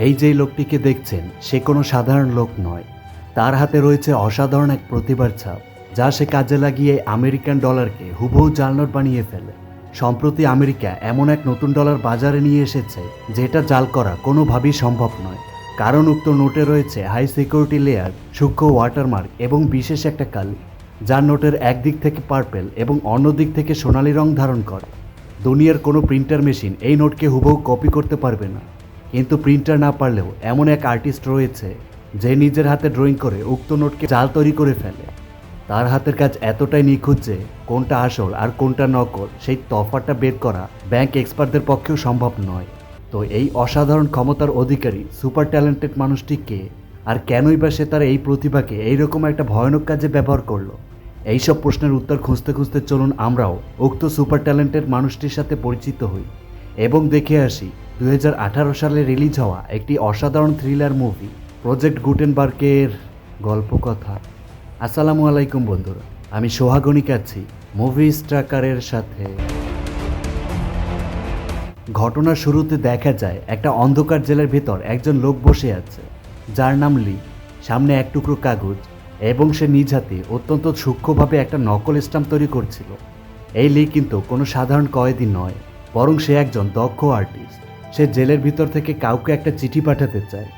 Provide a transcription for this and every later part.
এই যেই লোকটিকে দেখছেন সে কোনো সাধারণ লোক নয়। তার হাতে রয়েছে অসাধারণ এক প্রতিভার ছাপ, যা সে কাজে লাগিয়ে আমেরিকান ডলারকে হুবহু জাল নোট বানিয়ে ফেলে। সম্প্রতি আমেরিকা এমন এক নতুন ডলার বাজারে নিয়ে এসেছে যেটা জাল করা কোনোভাবেই সম্ভব নয়, কারণ উক্ত নোটে রয়েছে হাই সিকিউরিটি লেয়ার, সূক্ষ্ম ওয়াটারমার্ক এবং বিশেষ একটা কালি, যার নোটের একদিক থেকে পার্পেল এবং অন্য দিক থেকে সোনালি রং ধারণ করে। দুনিয়ার কোনো প্রিন্টার মেশিন এই নোটকে হুবহু কপি করতে পারবে না, কিন্তু প্রিন্টার না পারলেও এমন এক আর্টিস্ট রয়েছে যে নিজের হাতে ড্রয়িং করে উক্ত নোটকে জাল তৈরি করে ফেলে। তার হাতের কাজ এতটাই নিখুঁত যে কোনটা আসল আর কোনটা নকল সেই তফাৎটা বের করা ব্যাংক এক্সপার্টদের পক্ষেও সম্ভব নয়। তো এই অসাধারণ ক্ষমতার অধিকারী সুপার ট্যালেন্টেড মানুষটি কে, আর কেনই বা সে তার এই প্রতিভাকে এইরকম একটা ভয়ানক কাজে ব্যবহার করলো? এইসব প্রশ্নের উত্তর খুঁজতে খুঁজতে চলুন আমরাও উক্ত সুপার ট্যালেন্টেড মানুষটির সাথে পরিচিত হই এবং দেখে আসি 2018 সালে রিলিজ হওয়া একটি অসাধারণ থ্রিলার মুভি প্রজেক্ট গুটেনবার্গের গল্পকথা। আসসালামু আলাইকুম বন্ধুরা, আমি সোহাগনিক আছি মুভি স্ট্রাকারের সাথে। ঘটনার শুরুতে দেখা যায় একটা অন্ধকার জেলের ভেতর একজন লোক বসে আছে, যার নাম লি। সামনে এক টুকরো কাগজ এবং সে নিজ হাতে অত্যন্ত সূক্ষ্মভাবে একটা নকল স্ট্যাম্প তৈরি করছিল। এই লি কিন্তু কোনো সাধারণ কয়েদি নয়, বরং সে একজন দক্ষ আর্টিস্ট। সে জেলের ভিতর থেকে কাউকে একটা চিঠি পাঠাতে চায়,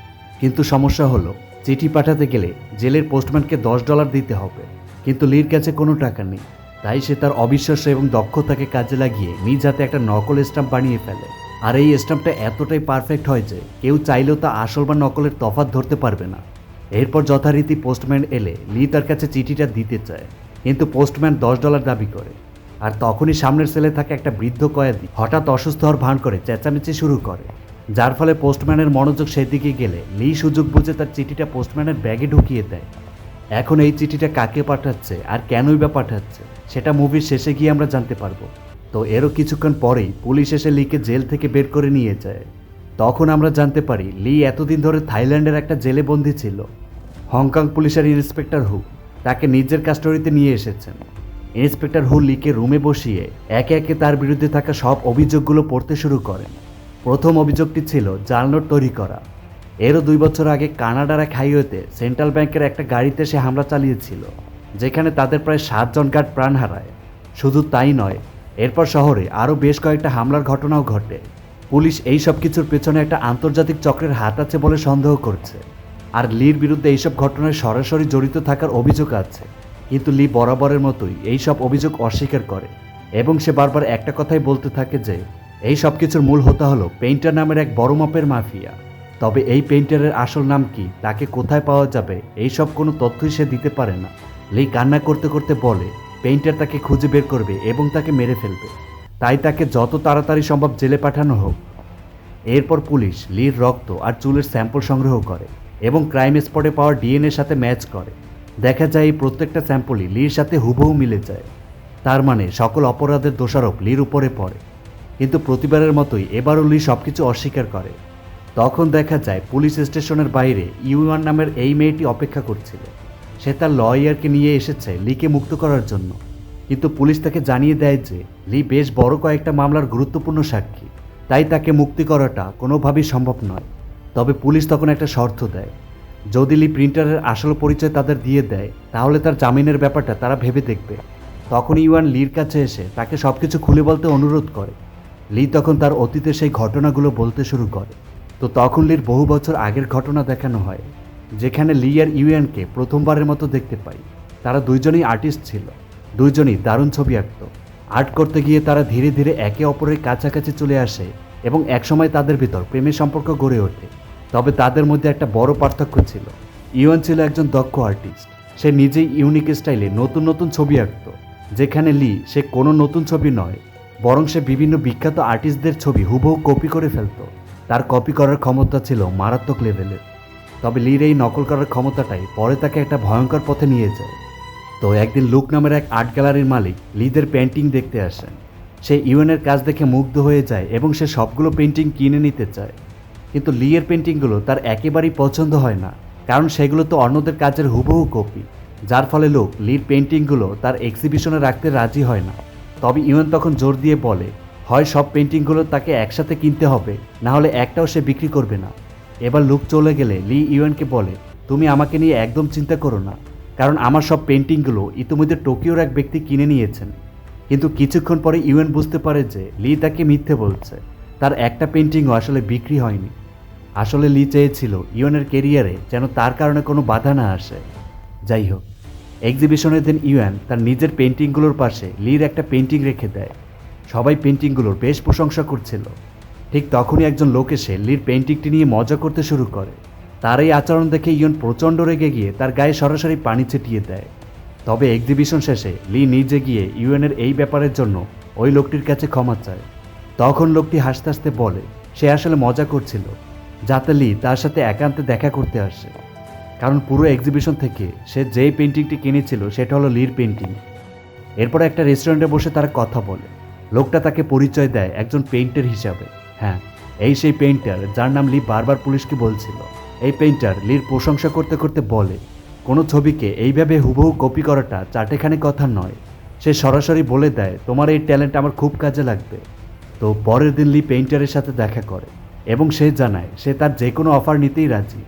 কিন্তু সমস্যা হলো চিঠি পাঠাতে গেলে জেলের পোস্টম্যানকে $10 দিতে হবে, কিন্তু লির কাছে কোনো টাকা নেই। তাই সে তার অবিশ্বাস্য এবং দক্ষতাকে কাজে লাগিয়ে নিজ হাতে একটা নকল স্ট্যাম্প বানিয়ে ফেলে। আর এই স্ট্যাম্পটা এতটাই পারফেক্ট হয় যে কেউ চাইলেও তা আসল বা নকলের তফাৎ ধরতে পারবে না। এরপর যথারীতি পোস্টম্যান এলে লি তার কাছে চিঠিটা দিতে চায়, কিন্তু পোস্টম্যান $10 দাবি করে। আর তখনই সামনের সেলে থাকা একটা বৃদ্ধ কয়েদি হঠাৎ অসুস্থ হওয়ার ভান করে চেঁচামেচি শুরু করে, যার ফলে পোস্টম্যানের মনোযোগ সেদিকে গেলে লি সুযোগ বুঝে তার চিঠিটা পোস্টম্যানের ব্যাগে ঢুকিয়ে দেয়। এখন এই চিঠিটা কাকে পাঠাচ্ছে আর কেনই বা পাঠাচ্ছে সেটা মুভির শেষে গিয়ে আমরা জানতে পারবো। তো এরও কিছুক্ষণ পরেই পুলিশ এসে লিকে জেল থেকে বের করে নিয়ে যায়। তখন আমরা জানতে পারি লি এতদিন ধরে থাইল্যান্ডের একটা জেলে বন্দী ছিল। হংকং পুলিশের ইন্সপেক্টর হু তাকে নিজের কাস্টডিতে নিয়ে এসেছেন। ইন্সপেক্টর হু লিকে রুমে বসিয়ে একে একে তার বিরুদ্ধে থাকা সব অভিযোগগুলো পড়তে শুরু করেন। প্রথম অভিযোগটি ছিল জাল নোট তৈরি করা। এরও 2 বছর আগে কানাডার এক হাইওয়েতে সেন্ট্রাল ব্যাংকের একটা গাড়িতে সে হামলা চালিয়েছিল, যেখানে তাদের প্রায় 7 জন গার্ড প্রাণ হারায়। শুধু তাই নয়, এরপর শহরে আরও বেশ কয়েকটা হামলার ঘটনাও ঘটে। পুলিশ এই সব কিছুর পেছনে একটা আন্তর্জাতিক চক্রের হাত আছে বলে সন্দেহ করছে, আর লির বিরুদ্ধে এইসব ঘটনায় সরাসরি জড়িত থাকার অভিযোগ আছে। কিন্তু লি বরাবরের মতোই এই সব অভিযোগ অস্বীকার করে এবং সে বারবার একটা কথাই বলতে থাকে যে এই সব কিছুর মূল হোতা হলো পেইন্টার নামের এক বড় মাপের মাফিয়া। তবে এই পেইন্টারের আসল নাম কি, তাকে কোথায় পাওয়া যাবে, এই সব কোনো তথ্যই সে দিতে পারে না। লি কান্না করতে করতে বলে পেইন্টার তাকে খুঁজে বের করবে এবং তাকে মেরে ফেলবে, তাই তাকে যত তাড়াতাড়ি সম্ভব জেলে পাঠানো হোক। এরপর পুলিশ লির রক্ত আর চুলের স্যাম্পল সংগ্রহ করে এবং ক্রাইম স্পটে পাওয়া ডিএনএর সাথে ম্যাচ করে। দেখা যায় এই প্রত্যেকটা স্যাম্পলই লির সাথে হুবহু মিলে যায়। তার মানে সকল অপরাধের দোষারোপ লির উপরে পড়ে। কিন্তু প্রতিবারের মতোই এবারও লি সবকিছু অস্বীকার করে। তখন দেখা যায় পুলিশ স্টেশনের বাইরে ইউয়ান নামের এই মেয়েটি অপেক্ষা করছিল। সে তার লয়ারকে নিয়ে এসেছে লিকে মুক্ত করার জন্য, কিন্তু পুলিশ তাকে জানিয়ে দেয় যে লি বেশ বড় কয়েকটা মামলার গুরুত্বপূর্ণ সাক্ষী, তাই তাকে মুক্তি করাটা কোনোভাবেই সম্ভব নয়। তবে পুলিশ তখন একটা শর্ত দেয়, যদি লি প্রিন্টারের আসল পরিচয় তাদের দিয়ে দেয় তাহলে তার জামিনের ব্যাপারটা তারা ভেবে দেখবে। তখন ইউয়ান লির কাছে এসে তাকে সবকিছু খুলে বলতে অনুরোধ করে। লি তখন তার অতীতের সেই ঘটনাগুলো বলতে শুরু করে। তো তখন লির বহু বছর আগের ঘটনা দেখানো হয়, যেখানে লি আর ইউয়ানকে প্রথমবারের মতো দেখতে পাই। তারা দুইজনেই আর্টিস্ট ছিল, দুইজনই দারুণ ছবি আঁকত। আর্ট করতে গিয়ে তারা ধীরে ধীরে একে অপরের কাছাকাছি চলে আসে এবং একসময় তাদের ভিতর প্রেমের সম্পর্ক গড়ে ওঠে। তবে তাদের মধ্যে একটা বড় পার্থক্য ছিল, ইউয়ান ছিল একজন দক্ষ আর্টিস্ট। সে নিজেই ইউনিক স্টাইলে নতুন নতুন ছবি আঁকত, যেখানে লি সে কোনো নতুন ছবি নয়, বরং সে বিভিন্ন বিখ্যাত আর্টিস্টদের ছবি হুবহু কপি করে ফেলত। তার কপি করার ক্ষমতা ছিল মারাত্মক লেভেলের। তবে লির এই নকল করার ক্ষমতাটাই পরে তাকে একটা ভয়ঙ্কর পথে নিয়ে যায়। তো একদিন লুক নামের এক আর্ট গ্যালারির মালিক লিদের পেন্টিং দেখতে আসেন। সে ইউএনের কাজ দেখে মুগ্ধ হয়ে যায় এবং সে সবগুলো পেন্টিং কিনে নিতে চায়। কিন্তু লি এর পেন্টিংগুলো তার একেবারেই পছন্দ হয় না, কারণ সেগুলো তো অন্যদের কাজের হুবহু কপি, যার ফলে লোক লির পেন্টিংগুলো তার এক্সিবিশনে রাখতে রাজি হয় না। তবে ইউএন তখন জোর দিয়ে বলে হয় সব পেন্টিংগুলো তাকে একসাথে কিনতে হবে, না হলে একটাও সে বিক্রি করবে না। এবার লুক চলে গেলে লি ইউয়ানকে বলে, তুমি আমাকে নিয়ে একদম চিন্তা করো না, কারণ আমার সব পেন্টিংগুলো ইতিমধ্যে টোকিওর এক ব্যক্তি কিনে নিয়েছেন। কিন্তু কিছুক্ষণ পরে ইউয়ান বুঝতে পারে যে লি তাকে মিথ্যে বলছে, তার একটা পেন্টিংও আসলে বিক্রি হয়নি। আসলে লি চেয়েছিল ইউয়ানের কেরিয়ারে যেন তার কারণে কোনো বাধা না আসে। যাই হোক, এক্সিবিশনের দিন ইউয়ান তার নিজের পেন্টিংগুলোর পাশে লির একটা পেন্টিং রেখে দেয়। সবাই পেন্টিংগুলোর বেশ প্রশংসা করছিল। ঠিক তখনই একজন লোক এসে লির পেন্টিংটি নিয়ে মজা করতে শুরু করে। তার এই আচরণ দেখে ইউয়ান প্রচণ্ড রেগে গিয়ে তার গায়ে সরাসরি পানি ছিটিয়ে দেয়। তবে এক্সিবিশন শেষে লি নিজে গিয়ে ইউয়ানের এই ব্যাপারের জন্য ওই লোকটির কাছে ক্ষমা চায়। তখন লোকটি হাসতে হাসতে বলে সে আসলে মজা করছিল, যাতে লি তার সাথে একান্তে দেখা করতে আসে। কারণ পুরো এক্সিবিশন থেকে সে যেই পেন্টিংটি কিনেছিল সেটা হলো লির পেন্টিং। এরপর একটা রেস্টুরেন্টে বসে তারা কথা বলে। লোকটা তাকে পরিচয় দেয় একজন পেইন্টার হিসাবে। হ্যাঁ, এই সেই পেইন্টার যার নাম লি বারবার পুলিশকে বলছিল। এই পেইন্টার লির প্রশংসা করতে করতে বলে, কোনো ছবিকে এইভাবে হুবহু কপি করাটা চারটেখানি কথা নয়। সে সরাসরি বলে দেয়, তোমার এই ট্যালেন্ট আমার খুব কাজে লাগবে। তো পরের দিন লি পেইন্টারের সাথে দেখা করে এবং সে জানায় সে তার যে কোনো অফার নিতেই রাজি।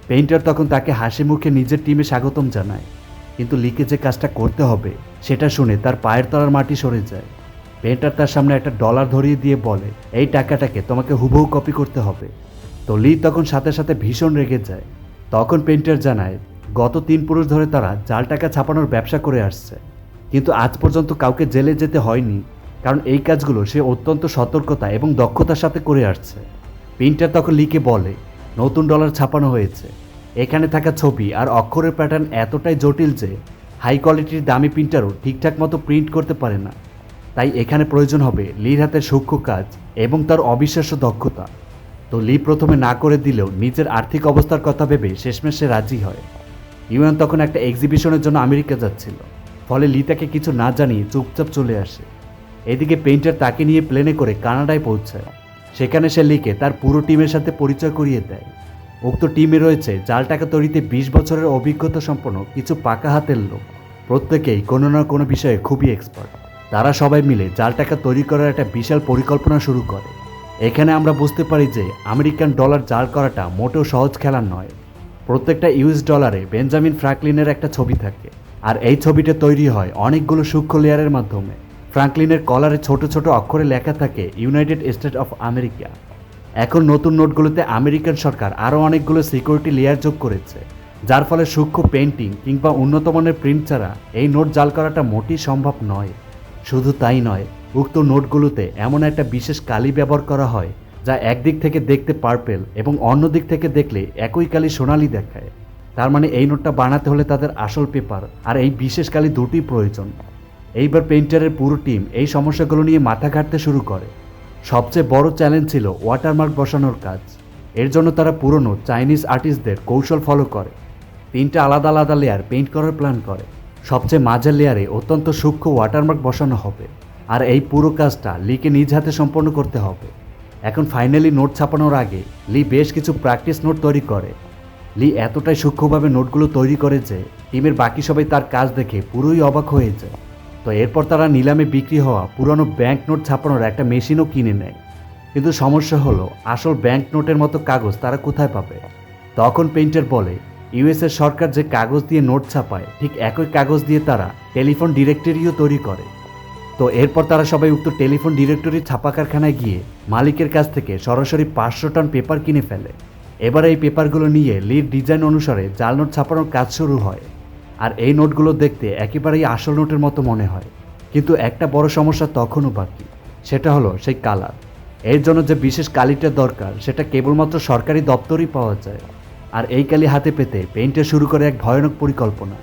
পেইন্টার তখন তাকে হাসি মুখে নিজের টিমে স্বাগতম জানায়। কিন্তু লিকে যে কাজটা করতে হবে সেটা শুনে তার পায়ের তলার মাটি সরে যায়। পেইন্টার তার সামনে একটা ডলার ধরিয়ে দিয়ে বলে, এই টাকাটাকে তোমাকে হুবহু কপি করতে হবে। তো লি তখন সাথে সাথে ভীষণ রেগে যায়। তখন পেইন্টার জানায় গত 3 পুরুষ ধরে তারা জাল টাকা ছাপানোর ব্যবসা করে আসছে, কিন্তু আজ পর্যন্ত কাউকে জেলে যেতে হয়নি, কারণ এই কাজগুলো সে অত্যন্ত সতর্কতা এবং দক্ষতার সাথে করে আসছে। পেইন্টার তখন লিকে বলে, নতুন ডলার ছাপানো হয়েছে। এখানে থাকা ছবি আর অক্ষরের প্যাটার্ন এতটাই জটিল যে হাই কোয়ালিটির দামি প্রিন্টারও ঠিকঠাক মতো প্রিন্ট করতে পারে না। তাই এখানে প্রয়োজন হবে লির হাতের সূক্ষ্ম কাজ এবং তার অবিশ্বাস্য দক্ষতা। তো লি প্রথমে না করে দিলেও নিজের আর্থিক অবস্থার কথা ভেবে শেষমেশ সে রাজি হয়। ইউয়ান তখন একটা এক্সিবিশনের জন্য আমেরিকা যাচ্ছিল, ফলে লি তাকে কিছু না জানিয়ে চুপচাপ চলে আসে। এদিকে পেইন্টার তাকে নিয়ে প্লেনে করে কানাডায় পৌঁছায়। সেখানে সে লিকে তার পুরো টিমের সাথে পরিচয় করিয়ে দেয়। উক্ত টিমে রয়েছে জাল টাকা তৈরিতে 20 বছরের অভিজ্ঞতা সম্পন্ন কিছু পাকা হাতের লোক। প্রত্যেকেই কোনো না কোনো বিষয়ে খুবই এক্সপার্ট। তারা সবাই মিলে জাল টাকা তৈরি করার একটা বিশাল পরিকল্পনা শুরু করে। এখানে আমরা বুঝতে পারি যে আমেরিকান ডলার জাল করাটা মোটেও সহজ খেলা নয়। প্রত্যেকটা ইউএস ডলারে বেঞ্জামিন ফ্রাঙ্কলিনের একটা ছবি থাকে, আর এই ছবিটা তৈরি হয় অনেকগুলো সূক্ষ্ম লেয়ারের মাধ্যমে। ফ্রাঙ্কলিনের কলারে ছোট ছোট অক্ষরে লেখা থাকে ইউনাইটেড স্টেট অফ আমেরিকা। এখন নতুন নোটগুলোতে আমেরিকান সরকার আরও অনেকগুলো সিকিউরিটি লেয়ার যোগ করেছে, যার ফলে সূক্ষ্ম পেইন্টিং কিংবা উন্নত মানের প্রিন্ট ছাড়া এই নোট জাল করাটা মোটেই সম্ভব নয়। শুধু তাই নয়, উক্ত নোটগুলোতে এমন একটা বিশেষ কালি ব্যবহার করা হয় যা একদিক থেকে দেখতে পার্পেল এবং অন্য দিক থেকে দেখলে একই কালি সোনালি দেখায়। তার মানে এই নোটটা বানাতে হলে তাদের আসল পেপার আর এই বিশেষ কালি দুটোই প্রয়োজন। এইবার পেইন্টারের পুরো টিম এই সমস্যাগুলো নিয়ে মাথা ঘাঁটতে শুরু করে। সবচেয়ে বড় চ্যালেঞ্জ ছিল ওয়াটারমার্ক বসানোর কাজ। এর জন্য তারা পুরনো চাইনিজ আর্টিস্টদের কৌশল ফলো করে। 3টা আলাদা আলাদা লেয়ার পেইন্ট করার প্ল্যান করে। সবচেয়ে মাঝের লেয়ারে অত্যন্ত সূক্ষ্ম ওয়াটারমার্ক বসানো হবে, আর এই পুরো কাজটা লিকে নিজ হাতে সম্পন্ন করতে হবে। এখন ফাইনালি নোট ছাপানোর আগে লি বেশ কিছু প্র্যাকটিস নোট তৈরি করে। লি এতটাই সূক্ষ্মভাবে নোটগুলো তৈরি করে যে টিমের বাকি সবাই তার কাজ দেখে পুরোই অবাক হয়ে যায়। তো এরপর তারা নিলামে বিক্রি হওয়া পুরনো ব্যাংক নোট ছাপানোর একটা মেশিনও কিনে নেয়। কিন্তু সমস্যা হলো আসল ব্যাংক নোটের মতো কাগজ তারা কোথায় পাবে? তখন পেইন্টার বলে, ইউএসের সরকার যে কাগজ দিয়ে নোট ছাপায় ঠিক একই কাগজ দিয়ে তারা টেলিফোন ডিরেক্টরিও তৈরি করে। তো এরপর তারা সবাই উক্ত টেলিফোন ডিরেক্টরি ছাপা কারখানায় গিয়ে মালিকের কাছ থেকে সরাসরি 500 টন পেপার কিনে ফেলে। এবার এই পেপারগুলো নিয়ে লির ডিজাইন অনুসারে জাল নোট ছাপানোর কাজ শুরু হয়। আর এই নোটগুলো দেখতে একেবারেই আসল নোটের মতো মনে হয়। কিন্তু একটা বড় সমস্যা তখনও বাকি, সেটা হলো সেই কালার। এর জন্য যে বিশেষ কালিটা দরকার সেটা কেবলমাত্র সরকারি দপ্তরেই পাওয়া যায়। আর এই কালি হাতে পেতে পেইন্টার শুরু করে এক ভয়ানক পরিকল্পনা।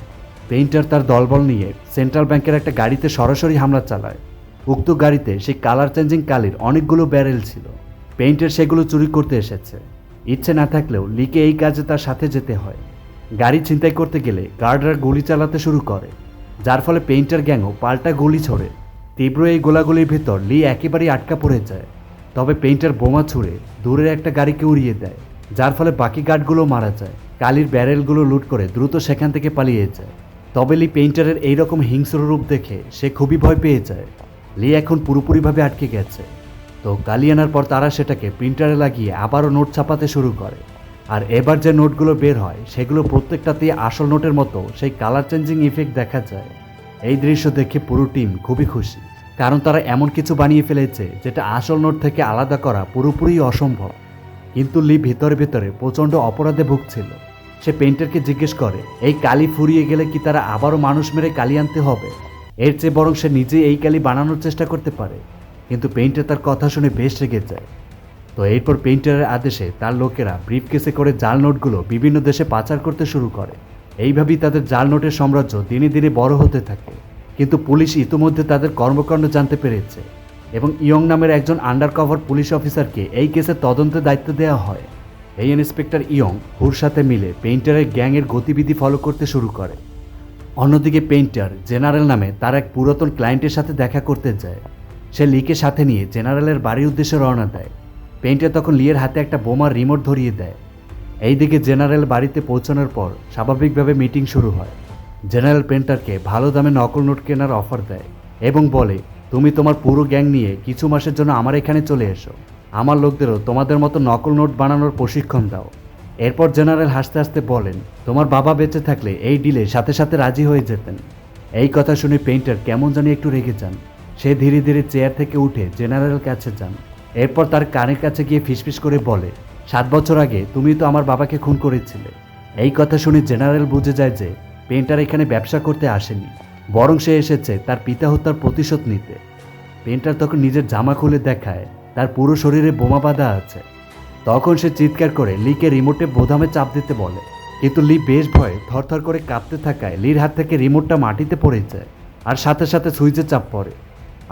পেইন্টার তার দলবল নিয়ে সেন্ট্রাল ব্যাংকের একটা গাড়িতে সরাসরি হামলা চালায়। উক্ত গাড়িতে সেই কালার চেঞ্জিং কালির অনেকগুলো ব্যারেল ছিল। পেইন্টার সেগুলো চুরি করতে এসেছে। ইচ্ছে না থাকলেও লিকে এই কাজে তার সাথে যেতে হয়। গাড়ি ছিনতাই করতে গেলে গার্ডরা গুলি চালাতে শুরু করে, যার ফলে পেইন্টার গ্যাংও পাল্টা গুলি ছোড়ে। তীব্র এই গোলাগুলির ভিতর লি একেবারেই আটকা পড়ে যায়। তবে পেইন্টার বোমা ছুড়ে দূরের একটা গাড়িকে উড়িয়ে দেয়, যার ফলে বাকি গার্ডগুলো মারা যায়। কালির ব্যারেলগুলো লুট করে দ্রুত সেখান থেকে পালিয়ে যায়। তবে লি পেইন্টারের এইরকম হিংস্র রূপ দেখে সে খুবই ভয় পেয়ে যায়। লি এখন পুরোপুরিভাবে আটকে গেছে। তো কালি আনার পর তারা সেটাকে প্রিন্টারে লাগিয়ে আবারও নোট ছাপাতে শুরু করে। আর এবার যে নোটগুলো বের হয় সেগুলো প্রত্যেকটাতেই আসল নোটের মতো সেই কালার চেঞ্জিং ইফেক্ট দেখা যায়। এই দৃশ্য দেখে পুরো টিম খুবই খুশি, কারণ তারা এমন কিছু বানিয়ে ফেলেছে যেটা আসল নোট থেকে আলাদা করা পুরোপুরি অসম্ভব। কিন্তু লি ভিতরে ভিতরে প্রচণ্ড অপরাধে ভুগছিল। সে পেইন্টারকে জিজ্ঞেস করে এই কালি ফুরিয়ে গেলে কি তারা আবারও মানুষ মেরে কালি আনতে হবে, এর চেয়ে বরং সে নিজেই এই কালি বানানোর চেষ্টা করতে পারে। কিন্তু পেইন্টার তার কথা শুনে বেশ রেগে যায়। তো এরপর পেইন্টারের আদেশে তার লোকেরা ব্রিফকেসে করে জাল নোটগুলো বিভিন্ন দেশে পাচার করতে শুরু করে। এইভাবেই তাদের জাল নোটের সাম্রাজ্য দিনে দিনে বড় হতে থাকে। কিন্তু পুলিশ ইতিমধ্যে তাদের কর্মকাণ্ড জানতে পেরেছে এবং ইয়ং নামের একজন আন্ডারকভার পুলিশ অফিসারকে এই কেসের তদন্তের দায়িত্ব দেওয়া হয়। এই ইন্সপেক্টর ইয়ং হুর সাথে মিলে পেইন্টারের গ্যাংয়ের গতিবিধি ফলো করতে শুরু করে। অন্যদিকে পেইন্টার জেনারেল নামে তার এক পুরাতন ক্লায়েন্টের সাথে দেখা করতে যায়। সে লিকে সাথে নিয়ে জেনারেলের বাড়ির উদ্দেশ্যে রওনা দেয়। পেইন্টার তখন লিয়ের হাতে একটা বোমার রিমোট ধরিয়ে দেয়। এইদিকে জেনারেল বাড়িতে পৌঁছানোর পর স্বাভাবিকভাবে মিটিং শুরু হয়। জেনারেল পেইন্টারকে ভালো দামে নকল নোট কেনার অফার দেয় এবং বলে, তুমি তোমার পুরো গ্যাং নিয়ে কিছু মাসের জন্য আমার এখানে চলে এসো। আমার লোকদেরও তোমাদের মতো নকল নোট বানানোর প্রশিক্ষণ দাও। এরপর জেনারেল হাসতে হাসতে বলেন, তোমার বাবা বেঁচে থাকলে এই ডিলে সাথে সাথে রাজি হয়ে যেতেন। এই কথা শুনে পেইন্টার কেমন জানি একটু রেগে যান। সে ধীরে ধীরে চেয়ার থেকে উঠে জেনারেলের কাছে যান। এরপর তার কানের কাছে গিয়ে ফিসফিস করে বলে, 7 বছর আগে তুমি তো আমার বাবাকে খুন করেছিলে। এই কথা শুনে জেনারেল বুঝে যায় যে পেইন্টার এখানে ব্যবসা করতে আসেনি, বরং সে এসেছে তার পিতা হত্যার প্রতিশোধ নিতে। পেইন্টার তখন নিজের জামা খুলে দেখায় তার পুরো শরীরে বোমা বাঁধা আছে। তখন সে চিৎকার করে লিকে রিমোটে বোতামে চাপ দিতে বলে, কিন্তু লি বেশ ভয়ে থরথর করে কাঁপতে থাকায় লির হাত থেকে রিমোটটা মাটিতে পড়ে যায় আর সাথে সাথে সুইচে চাপ পড়ে।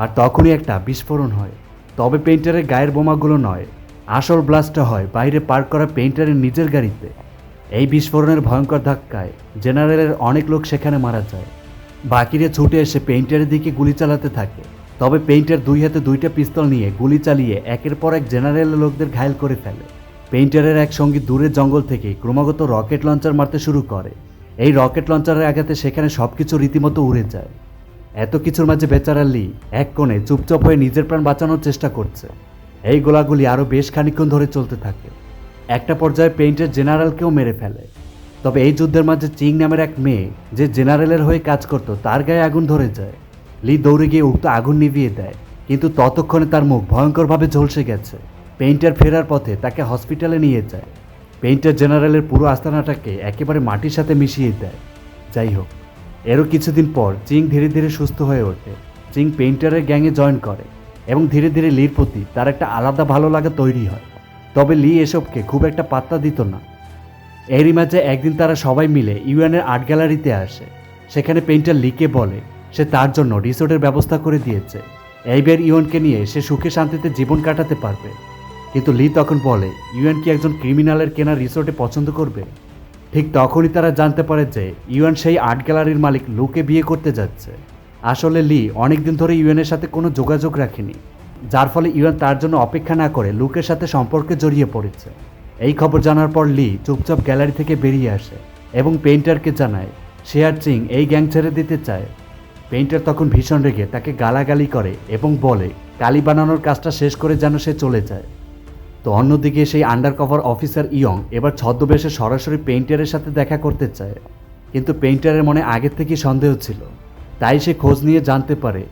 আর তখনই একটা বিস্ফোরণ হয়। তবে পেইন্টারের গায়ের বোমাগুলো নয়, আসল ব্লাস্টটা হয় বাইরে পার্ক করা পেইন্টারের নিজের গাড়িতে। এই বিস্ফোরণের ভয়ঙ্কর ধাক্কায় জেনারেলের অনেক লোক সেখানে মারা যায়। বাকিরা ছুটে এসে পেইন্টারের দিকে গুলি চালাতে থাকে। তবে পেইন্টার 2 হাতে 2টা পিস্তল নিয়ে গুলি চালিয়ে একের পর এক জেনারেলের লোকদের ঘায়েল করে ফেলে। পেইন্টারের এক সঙ্গী দূরের জঙ্গল থেকে ক্রমাগত রকেট লঞ্চার মারতে শুরু করে। এই রকেট লঞ্চারের আঘাতে সেখানে সবকিছু রীতিমতো উড়ে যায়। এত কিছুর মাঝে বেচারা লি এক কোণে চুপচাপ হয়ে নিজের প্রাণ বাঁচানোর চেষ্টা করছে। এই গোলাগুলি আরও বেশ খানিকক্ষণ ধরে চলতে থাকে। একটা পর্যায়ে পেইন্টার জেনারেলকেও মেরে ফেলে। তবে এই যুদ্ধের মাঝে চিং নামের এক মেয়ে যে জেনারেলের হয়ে কাজ করত তার গায়ে আগুন ধরে যায়। লি দৌড়ে গিয়ে উক্ত আগুন নিভিয়ে দেয়, কিন্তু ততক্ষণে তার মুখ ভয়ঙ্করভাবে ঝলসে গেছে। পেইন্টার ফেরার পথে তাকে হসপিটালে নিয়ে যায়। পেইন্টার জেনারেলের পুরো আস্তানাটাকে একেবারে মাটির সাথে মিশিয়ে দেয়। যাই হোক, এরও কিছুদিন পর চিং ধীরে ধীরে সুস্থ হয়ে ওঠে। চিং পেইন্টারের গ্যাংয়ে জয়েন করে এবং ধীরে ধীরে লির প্রতি তার একটা আলাদা ভালো লাগা তৈরি হয়। তবে লি এসবকে খুব একটা পাত্তা দিত না। এরই মাঝে একদিন তারা সবাই মিলে ইউএনের আর্ট গ্যালারিতে আসে। সেখানে পেইন্টার লিকে বলে সে তার জন্য রিসোর্টের ব্যবস্থা করে দিয়েছে। এইবার ইউএনকে নিয়ে সে সুখে শান্তিতে জীবন কাটাতে পারবে। কিন্তু লি তখন বলে, ইউএন কি একজন ক্রিমিনালের কেনা রিসোর্টে পছন্দ করবে? ঠিক তখনই তারা জানতে পারে যে ইউএন সেই আর্ট গ্যালারির মালিক লুকে বিয়ে করতে যাচ্ছে। আসলে লি অনেকদিন ধরে ইউএনের সাথে কোনো যোগাযোগ রাখেনি, যার ফলে ইউএন তার জন্য অপেক্ষা না করে লুকের সাথে সম্পর্কে জড়িয়ে পড়েছে। এই খবর জানার পর লি চুপচাপ গ্যালারি থেকে বেরিয়ে আসে এবং পেইন্টারকে জানায় সে আর চিং এই গ্যাং ছেড়ে দিতে চায়। পেইন্টার তখন ভীষণ রেগে তাকে গালাগালি করে এবং বলে কালি বানানোর কাজটা শেষ করে যেন সে চলে যায়। তো অন্যদিকে সেই আন্ডারকভার অফিসার ইয়ং এবার ছদ্মবেশে সরাসরি পেইন্টারের সাথে দেখা করতে চায়। কিন্তু পেইন্টারের মনে আগের থেকেই সন্দেহ ছিল। তাই সে খোঁজ নিয়ে জানতে পারে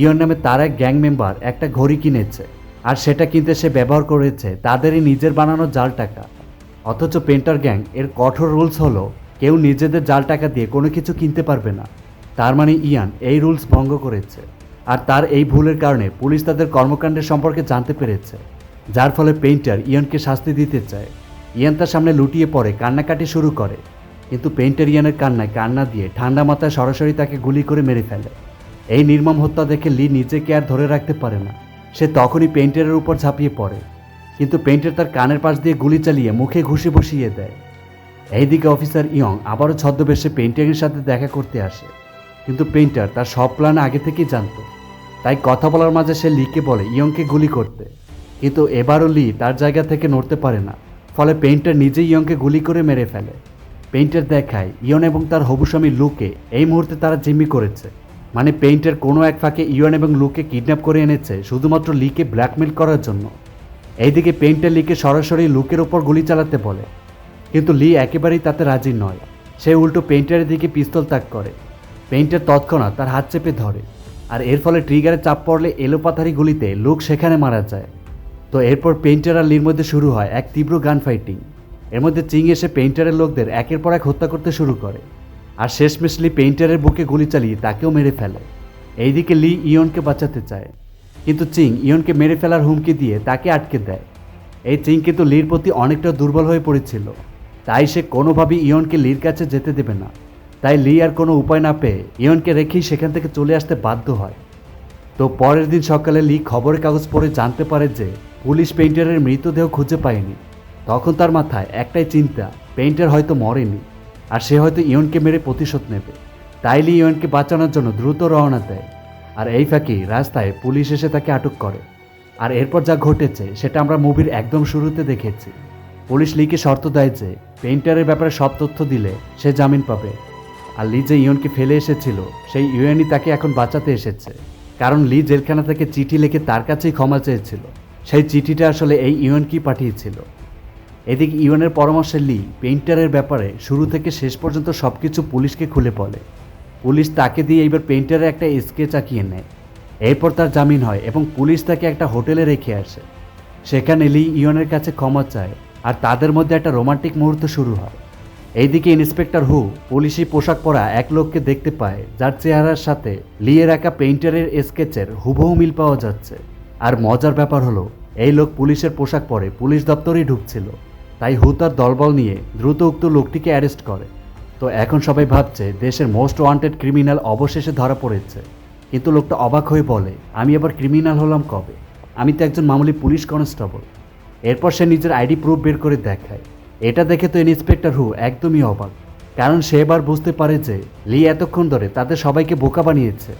ইয়ন নামে তার এক গ্যাং মেম্বার একটা ঘড়ি কিনেছে, আর সেটা কিনতে সে ব্যবহার করেছে তাদেরই নিজের বানানো জাল টাকা। অথচ পেইন্টার গ্যাং এর কঠোর রুলস হলো কেউ নিজেদের জাল টাকা দিয়ে কোনো কিছু কিনতে পারবে না। তার মানে ইয়ান এই রুলস ভঙ্গ করেছে, আর তার এই ভুলের কারণে পুলিশ তাদের কর্মকাণ্ডের সম্পর্কে জানতে পেরেছে, যার ফলে পেইন্টার ইয়ানকে শাস্তি দিতে চায়। ইয়ান তার সামনে লুটিয়ে পড়ে কান্নাকাটি শুরু করে, কিন্তু পেইন্টার ইয়ানের কান্নায় কান্না দিয়ে ঠান্ডা মাথায় সরাসরি তাকে গুলি করে মেরে ফেলে। এই নির্মম হত্যা দেখে লি নিজেকে আর ধরে রাখতে পারে না। সে তখনই পেইন্টারের উপর ঝাঁপিয়ে পড়ে, কিন্তু পেইন্টার তার কানের পাশ দিয়ে গুলি চালিয়ে মুখে ঘুষি বসিয়ে দেয়। এইদিকে অফিসার ইয়ং আবারও ছদ্মবেশে পেইন্টারের সাথে দেখা করতে আসে, কিন্তু পেইন্টার তার সব প্ল্যান আগে থেকেই জানত। তাই কথা বলার মাঝে সে লিকে বলে ইয়ংকে গুলি করতে, কিন্তু এবারও লি তার জায়গা থেকে নড়তে পারে না। ফলে পেইন্টার নিজেই ইয়ংকে গুলি করে মেরে ফেলে। পেইন্টার দেখায় ইয়ন এবং তার হবু স্বামী লুকে এই মুহূর্তে তারা জিম্মি করেছে। মানে পেইন্টার কোনো এক ফাঁকে ইয়ন এবং লুকে কিডন্যাপ করে এনেছে শুধুমাত্র লিকে ব্ল্যাকমেল করার জন্য। এইদিকে পেইন্টার লিকে সরাসরি লুকের ওপর গুলি চালাতে বলে, কিন্তু লি একেবারেই তাতে রাজি নয়। সে উল্টো পেইন্টারের দিকে পিস্তল তাক করে। পেইন্টার তৎক্ষণাৎ তার হাত চেপে ধরে, আর এর ফলে ট্রিগারে চাপ পড়লে এলোপাথারি গুলিতে লোক সেখানে মারা যায়। তো এরপর পেইন্টার আর লির মধ্যে শুরু হয় এক তীব্র গান ফাইটিং। এর মধ্যে চিং এসে পেইন্টারের লোকদের একের পর এক হত্যা করতে শুরু করে, আর শেষমেশ লি পেইন্টারের বুকে গুলি চালিয়ে তাকেও মেরে ফেলে। এইদিকে লি ইয়নকে বাঁচাতে চায়, কিন্তু চিং ইয়নকে মেরে ফেলার হুমকি দিয়ে তাকে আটকে দেয়। এই চিং কিন্তু লির প্রতি অনেকটা দুর্বল হয়ে পড়েছিল, তাই সে কোনোভাবেই ইয়নকে লির কাছে যেতে দেবে না। তাই লি আর কোনো উপায় না পেয়ে ইয়নকে রেখেই সেখান থেকে চলে আসতে বাধ্য হয়। তো পরের দিন সকালে লি খবরের কাগজ পড়ে জানতে পারে যে পুলিশ পেইন্টারের মৃতদেহ খুঁজে পায়নি। তখন তার মাথায় একটাই চিন্তা, পেইন্টার হয়তো মরেনি, আর সে হয়তো ইয়নকে মেরে প্রতিশোধ নেবে। তাই লি ইয়নকে বাঁচানোর জন্য দ্রুত রওনা দেয়, আর এই ফাঁকি রাস্তায় পুলিশ এসে তাকে আটক করে। আর এরপর যা ঘটেছে সেটা আমরা মুভির একদম শুরুতে দেখেছি। পুলিশ লিকে শর্ত দেয় যে পেইন্টারের ব্যাপারে সব তথ্য দিলে সে জামিন পাবে। আর লি যে ইয়নকে ফেলে এসেছিল সেই ইউএনই তাকে এখন বাঁচাতে এসেছে, কারণ লি জেলখানা থেকে চিঠি লিখে তার কাছেই ক্ষমা চেয়েছিল। সেই চিঠিটা আসলে এই ইউএনকেই পাঠিয়েছিল। এদিকে ইউএনের পরামর্শে লি পেইন্টারের ব্যাপারে শুরু থেকে শেষ পর্যন্ত সব কিছু পুলিশকে খুলে বলে। পুলিশ তাকে দিয়ে এইবার পেইন্টারের একটা স্কেচ আঁকিয়ে নেয়। এরপর তার জামিন হয় এবং পুলিশ তাকে একটা হোটেলে রেখে আসে। সেখানে লি ইয়নের কাছে ক্ষমা চায়, আর তাদের মধ্যে একটা রোমান্টিক মুহূর্ত শুরু হয়। এইদিকে ইন্সপেক্টর হু পুলিশি পোশাক পরা এক লোককে দেখতে পায়, যার চেহারার সাথে লিয়ের একা পেইন্টারের স্কেচের হুবহু মিল পাওয়া যাচ্ছে। আর মজার ব্যাপার হলো, এই লোক পুলিশের পোশাক পরে পুলিশ দপ্তরেই ঢুকছিল। তাই হু তার দলবল নিয়ে দ্রুত উক্ত লোকটিকে অ্যারেস্ট করে। তো এখন সবাই ভাবছে দেশের মোস্ট ওয়ান্টেড ক্রিমিনাল অবশেষে ধরা পড়েছে। কিন্তু লোকটা অবাক হয়ে বলে, আমি আবার ক্রিমিনাল হলাম কবে? আমি তো একজন মামুলি পুলিশ কনস্টেবল। এরপর সে নিজের আইডি প্রুফ বের করে দেখায়। এটা দেখে তো ইন্সপেক্টর হু একদমই অবাক, কারণ সে এবার বুঝতে পারে যে লি এতক্ষণ ধরে তাদের সবাইকে বোকা বানিয়েছে।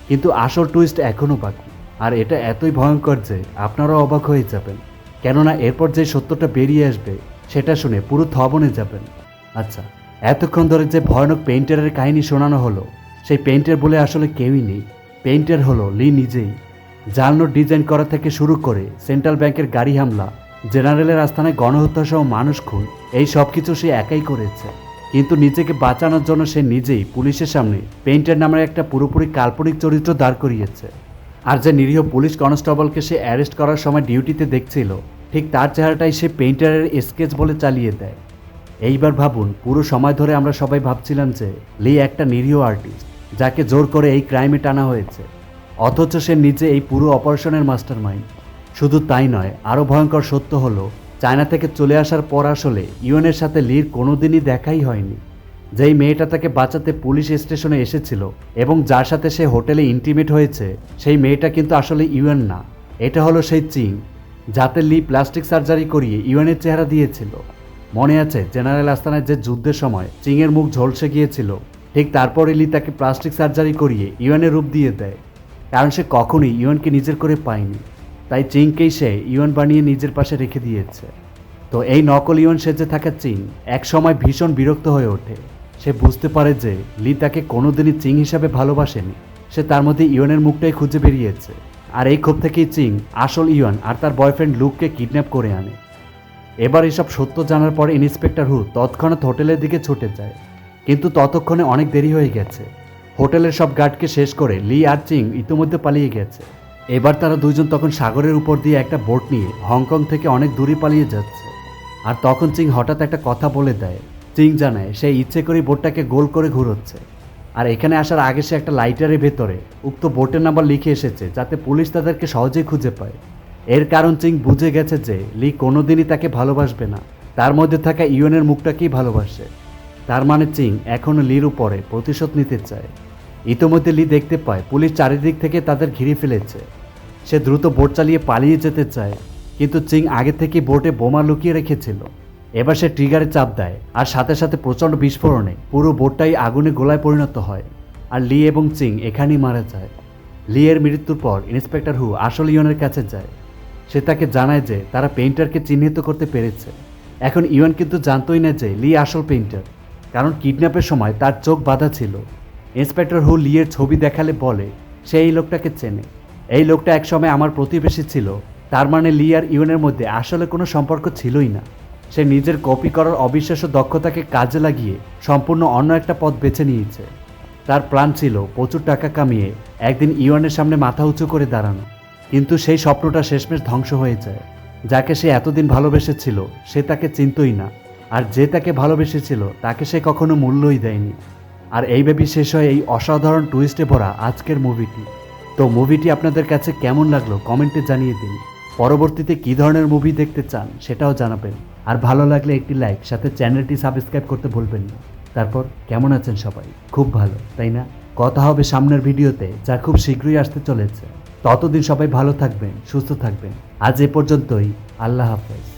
কিন্তু আসল টুইস্ট এখনও বাকি, আর এটা এতই ভয়ঙ্কর যে আপনারাও অবাক হয়ে যাবেন, কেননা এরপর যে সত্যটা বেরিয়ে আসবে সেটা শুনে পুরো থবনে যাবেন। আচ্ছা, এতক্ষণ ধরে যে ভয়ানক পেইন্টারের কাহিনী শোনানো হলো, সেই পেইন্টার বলে আসলে কেউই নেই। পেইন্টার হলো লি নিজেই। জাল নোট ডিজাইন করা থেকে শুরু করে সেন্ট্রাল ব্যাংকের গাড়ি হামলা, জেনারেলের আস্থানায় গণহত্যা সহ মানুষ খুন, এই সব কিছু সে একাই করেছে। কিন্তু নিজেকে বাঁচানোর জন্য সে নিজেই পুলিশের সামনে পেইন্টার নামের একটা পুরোপুরি কাল্পনিক চরিত্র দাঁড় করিয়েছে। আর যে নিরীহ পুলিশ কনস্টেবলকে সে অ্যারেস্ট করার সময় ডিউটিতে দেখছিল, ঠিক তার চেহারাটাই সে পেইন্টারের স্কেচ বলে চালিয়ে দেয়। এইবার ভাবুন, পুরো সময় ধরে আমরা সবাই ভাবছিলাম যে লি একটা নিরীহ আর্টিস্ট, যাকে জোর করে এই ক্রাইমে টানা হয়েছে, অথচ সে নিজে এই পুরো অপারেশনের মাস্টার মাইন্ড। শুধু তাই নয়, আরও ভয়ঙ্কর সত্য হলো, চায়না থেকে চলে আসার পর আসলে ইউএনের সাথে লির কোনোদিনই দেখাই হয়নি। যেই মেয়েটা তাকে বাঁচাতে পুলিশ স্টেশনে এসেছিল এবং যার সাথে সে হোটেলে ইন্টিমেট হয়েছে, সেই মেয়েটা কিন্তু আসলে ইউএন না, এটা হলো সেই চিং, যাতে লি প্লাস্টিক সার্জারি করিয়ে ইউএনের চেহারা দিয়েছিল। মনে আছে জেনারেল আস্তানায় যে যুদ্ধের সময় চিংয়ের মুখ ঝলসে গিয়েছিল, ঠিক তারপরে লি তাকে প্লাস্টিক সার্জারি করিয়ে ইউএনের রূপ দিয়ে দেয়, কারণ সে কখনোই ইউএনকে নিজের করে পায়নি। তাই চিংকেই সে ইউএন বানিয়ে নিজের পাশে রেখে দিয়েছে। তো এই নকল ইউএন সেজে থাকা চিং এক সময় ভীষণ বিরক্ত হয়ে ওঠে। সে বুঝতে পারে যে লি তাকে কোনোদিনই চিং হিসাবে ভালোবাসেনি, সে তার মধ্যে ইউএনের মুখটাই খুঁজে বেরিয়েছে। আর এই ক্ষোভ থেকেই চিং আসল ইউএন আর তার বয়ফ্রেন্ড লুককে কিডন্যাপ করে আনে। এবার এসব সত্য জানার পর ইন্সপেক্টর হু তৎক্ষণাৎ হোটেলের দিকে ছুটে যায়, কিন্তু ততক্ষণে অনেক দেরি হয়ে গেছে। হোটেলের সব গার্ডকে শেষ করে লি আর চিং ইতিমধ্যে পালিয়ে গেছে। এবার তারা দুইজন তখন সাগরের উপর দিয়ে একটা বোট নিয়ে হংকং থেকে অনেক দূরে পালিয়ে যাচ্ছে। আর তখন চিং হঠাৎ একটা কথা বলে দেয়। চিং জানায় সে ইচ্ছে করে বোটটাকে গোল করে ঘুরোচ্ছে, আর এখানে আসার আগে সে একটা লাইটারের ভেতরে উক্ত বোটের নাম্বার লিখে এসেছে, যাতে পুলিশ তাদেরকে সহজেই খুঁজে পায়। এর কারণ চিং বুঝে গেছে যে লি কোনোদিনই তাকে ভালোবাসবে না, তার মধ্যে থাকা ইউএনের মুখটাকেই ভালোবাসে। তার মানে চিং এখনও লির উপরে প্রতিশোধ নিতে চায়। ইতোমধ্যে লি দেখতে পায় পুলিশ চারিদিক থেকে তাদের ঘিরে ফেলেছে। সে দ্রুত বোট চালিয়ে পালিয়ে যেতে চায়, কিন্তু চিং আগে থেকে বোটে বোমা লুকিয়ে রেখেছিল। এবার সে ট্রিগারে চাপ দেয়, আর সাথে সাথে প্রচণ্ড বিস্ফোরণে পুরো বোটটাই আগুনে গোলায় পরিণত হয়, আর লি এবং চিং এখানেই মারা যায়। লি এর মৃত্যুর পর ইন্সপেক্টর হু আসল ইউএনের কাছে যায়। সে তাকে জানায় যে তারা পেইন্টারকে চিহ্নিত করতে পেরেছে। এখন ইউএন কিন্তু জানতোই না যে লি আসল পেইন্টার, কারণ কিডন্যাপের সময় তার চোখ বাঁধা ছিল। ইন্সপেক্টর হু লি এর ছবি দেখালে বলে সে এই লোকটাকে চেনে। এই লোকটা একসময় আমার প্রতিবেশী ছিল, তার মানে লি আর ইউএনের মধ্যে আসলে কোনো সম্পর্ক ছিলই না। সে নিজের কপি করার অবিশ্বাস্য দক্ষতাকে কাজে লাগিয়ে সম্পূর্ণ অন্য একটা পথ বেছে নিয়েছে। তার প্ল্যান ছিল প্রচুর টাকা কামিয়ে একদিন ইওয়ানের সামনে মাথা উঁচু করে দাঁড়ানো, কিন্তু সেই স্বপ্নটা শেষমেশ ধ্বংস হয়ে যায়। যাকে সে এতদিন ভালোবেসেছিল সে তাকে চিনতই না, আর যে তাকে ভালোবেসেছিল তাকে সে কখনো মূল্যই দেয়নি। আর এইভাবেই শেষ হয় এই অসাধারণ টুইস্টে ভরা আজকের মুভিটি। তো মুভিটি আপনাদের কাছে কেমন লাগলো কমেন্টে জানিয়ে দিন। পরবর্তীতে কী ধরনের মুভি দেখতে চান সেটাও জানাবেন। আর ভালো লাগলে একটি লাইক, সাথে চ্যানেলটি সাবস্ক্রাইব করতে ভুলবেন না। তারপর কেমন আছেন সবাই? খুব ভালো, তাই না? কথা হবে সামনের ভিডিওতে, যা খুব শীঘ্রই আসতে চলেছে। ততদিন সবাই ভালো থাকবেন, সুস্থ থাকবেন। আজ এ পর্যন্তই। আল্লাহ হাফেজ।